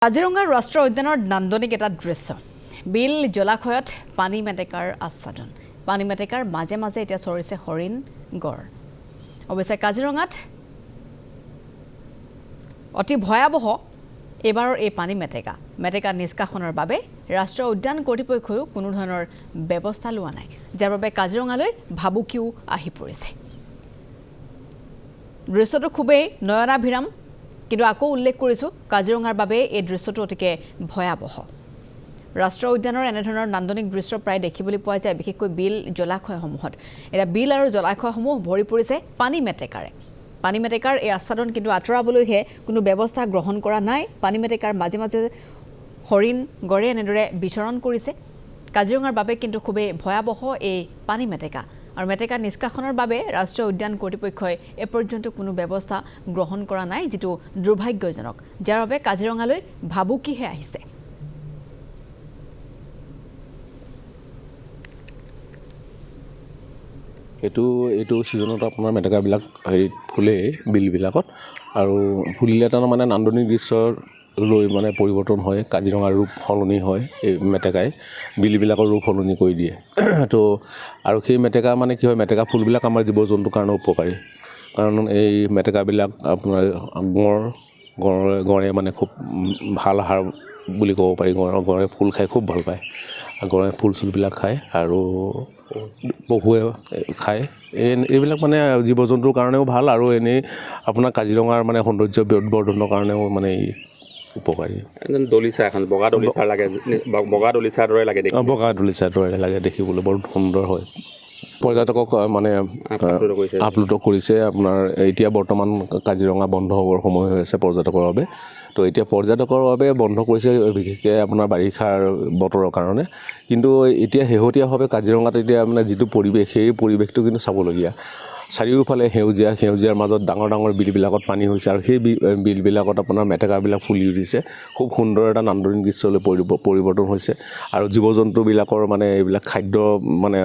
কাজিৰঙা ৰাষ্ট্ৰীয় উদ্যানৰ নান্দনিক এটা দৃশ্য বিল জলাশয়ত পানী মেটেকাৰ আচ্ছাদন পানী মেটেকাৰ মাজে মাজে এতিয়া চৰিছে হৰিণ গড় অৱশ্যে কাজিৰঙাত অতি ভয়াবহ এবাৰৰ এই পানী মেটেকা নিষ্কাশনৰ বাবে ৰাষ্ট্ৰীয় উদ্যান কৰ্তৃপক্ষই কোনো ধৰণৰ ব্যৱস্থা লোৱা নাই যাৰ বাবে কাজিৰঙালৈ ভাবুকিও আহি পৰিছে দৃশ্যটো খুবেই নয়নাভিৰাম কিন্তু আকৌ উল্লেখ কৰিছো কাজিৰঙাৰ বাবে এই দৃশ্যটো অতিকে ভয়াবহ ৰাষ্ট্ৰীয় উদ্যানৰ এনে ধৰণৰ নান্দনিক দৃশ্য প্ৰায় দেখিবলৈ পোৱা যায় বিশেষকৈ বিল জলাশয়সমূহত এটা বিল আৰু জলাশয়সমূহ ভৰি পৰিছে পানী মেটেকাৰ এই আচ্ছাদন কিন্তু আঁতৰাবলৈহে কোনো ব্যৱস্থা গ্ৰহণ কৰা নাই পানী মেটেকাৰ মাজে মাজে হৰিণ গড়ে এনেদৰে বিচৰণ কৰিছে কাজিৰঙাৰ বাবে কিন্তু খুবেই ভয়াবহ এই পানী মেটেকা আৰু মেটেকা নিষ্কাশনৰ বাবে ৰাষ্ট্ৰীয় উদ্যান কৰ্তৃপক্ষই এপৰ্যন্ত কোনো ব্যৱস্থা গ্ৰহণ কৰা নাই যেটো দুৰ্ভাগ্যজনক যাৰ বাবে কাজিৰঙালৈ ভাবুকিহে আহিছে এইটো সিজনত আপোনাৰ মেটেকাবিলাক ফুলে বিলবিলাকত আৰু ফুলিলে তাৰমানে নান্দনিক দৃশ্যৰ লৈ মানে পৰিৱৰ্তন হয় কাজিৰঙাৰ ৰূপ সলনি হয় এই মেটেকাই বিলবিলাকৰ ৰূপ সলনি কৰি দিয়ে তো আৰু সেই মেটেকা মানে কি হয় মেটেকা ফুলবিলাক আমাৰ জীৱ জন্তুৰ কাৰণে উপকাৰী কাৰণ এই মেটেকাবিলাক আপোনাৰ গড়ে মানে খুব ভাল আহাৰ বুলি ক'ব পাৰি গড়ে ফুল খাই খুব ভাল পায় গড়ে ফুল চুলবিলাক খায় আৰু পহুৱে খায় এইবিলাক মানে জীৱ জন্তুৰ কাৰণেও ভাল আৰু এনেই আপোনাৰ কাজিৰঙাৰ মানে সৌন্দৰ্য বৰ্ধনৰ কাৰণেও মানে উপকাৰী দলিচা এখন বগা দলিচাৰ দৰে লাগে দেখিবলৈ বৰ সুন্দৰ হয় পৰ্যটকক মানে আপ্লুত কৰিছে আপোনাৰ এতিয়া বৰ্তমান কাজিৰঙা বন্ধ হ'বৰ সময় হৈ আছে পৰ্যটকৰ বাবে তো এতিয়া পৰ্যটকৰ বাবে বন্ধ কৰিছে বিশেষকৈ আপোনাৰ বাৰিষাৰ বতৰৰ কাৰণে কিন্তু এতিয়া শেহতীয়াভাৱে কাজিৰঙাত এতিয়া মানে যিটো পৰিৱেশ সেই পৰিৱেশটো কিন্তু চাবলগীয়া চাৰিওফালে সেউজীয়াৰ মাজত ডাঙৰ বিলবিলাকত পানী হৈছে আৰু সেই বিলবিলাকত আপোনাৰ মেটেকাবিলাক ফুলি উঠিছে খুব সুন্দৰ এটা নান্দনিক দৃশ্যলৈ পৰিৱৰ্তন হৈছে আৰু জীৱ জন্তুবিলাকৰ মানে এইবিলাক খাদ্য মানে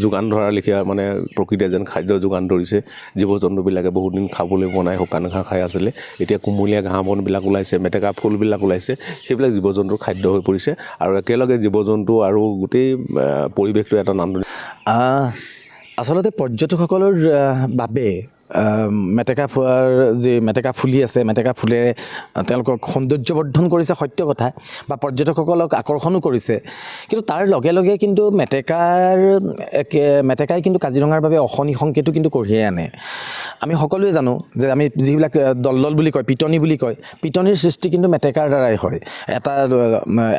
যোগান ধৰাৰ লেখীয়া মানে প্ৰকৃতিয়ে যেন খাদ্য যোগান ধৰিছে জীৱ জন্তুবিলাকে বহুত দিন খাবলৈ পোৱা নাই শুকান ঘাঁহ খাই আছিলে এতিয়া কুমলীয়া ঘাঁহ বনবিলাক ওলাইছে মেটেকা ফুলবিলাক ওলাইছে সেইবিলাক জীৱ জন্তুৰ খাদ্য হৈ পৰিছে আৰু একেলগে জীৱ জন্তু আৰু গোটেই পৰিৱেশটো এটা নান্দনিক আচলতে পৰ্যটকসকলৰ বাবে মেটেকা ফুলি আছে মেটেকা ফুলেৰে তেওঁলোকক সৌন্দৰ্যবৰ্ধন কৰিছে সত্য কথা বা পৰ্যটকসকলক আকৰ্ষণো কৰিছে কিন্তু তাৰ লগে লগে কিন্তু মেটেকাই কিন্তু কাজিৰঙাৰ বাবে অশনি সংকেতো কিন্তু কঢ়িয়াই আনে আমি সকলোৱে জানো যে আমি যিবিলাক দল বুলি কয় পিটনি বুলি কয় পিটনিৰ সৃষ্টি কিন্তু মেটেকাৰ দ্বাৰাই হয়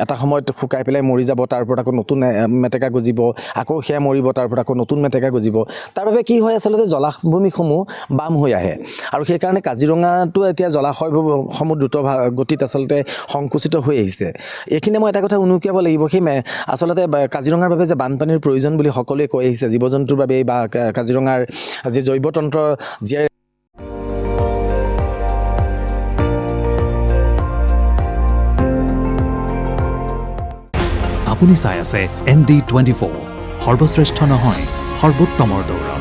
এটা সময়ত শুকাই পেলাই মৰি যাব তাৰ ওপৰত আকৌ নতুন মেটেকা গজিব আকৌ সেয়া মৰিব তাৰ ওপৰত আকৌ নতুন মেটেকা গজিব তাৰ বাবে কি হয় আচলতে জলাভূমিসমূহ বাম হৈ আহে আৰু সেইকাৰণে কাজিৰঙাটো এতিয়া জলাশয়সমূহ দ্ৰুত গতিত আচলতে সংকুচিত হৈ আহিছে এইখিনি মই এটা কথা উনুকিয়াব লাগিব সেই আচলতে কাজিৰঙাৰ বাবে যে বানপানীৰ প্ৰয়োজন বুলি সকলোৱে কৈ আহিছে জীৱ জন্তুৰ বাবে বা কাজিৰঙাৰ যি জৈৱতন্ত্ৰ জীয়াই আপুনি চাই আছে ND24 সৰ্বশ্ৰেষ্ঠ নহয় সৰ্বোত্তমৰ দৌৰ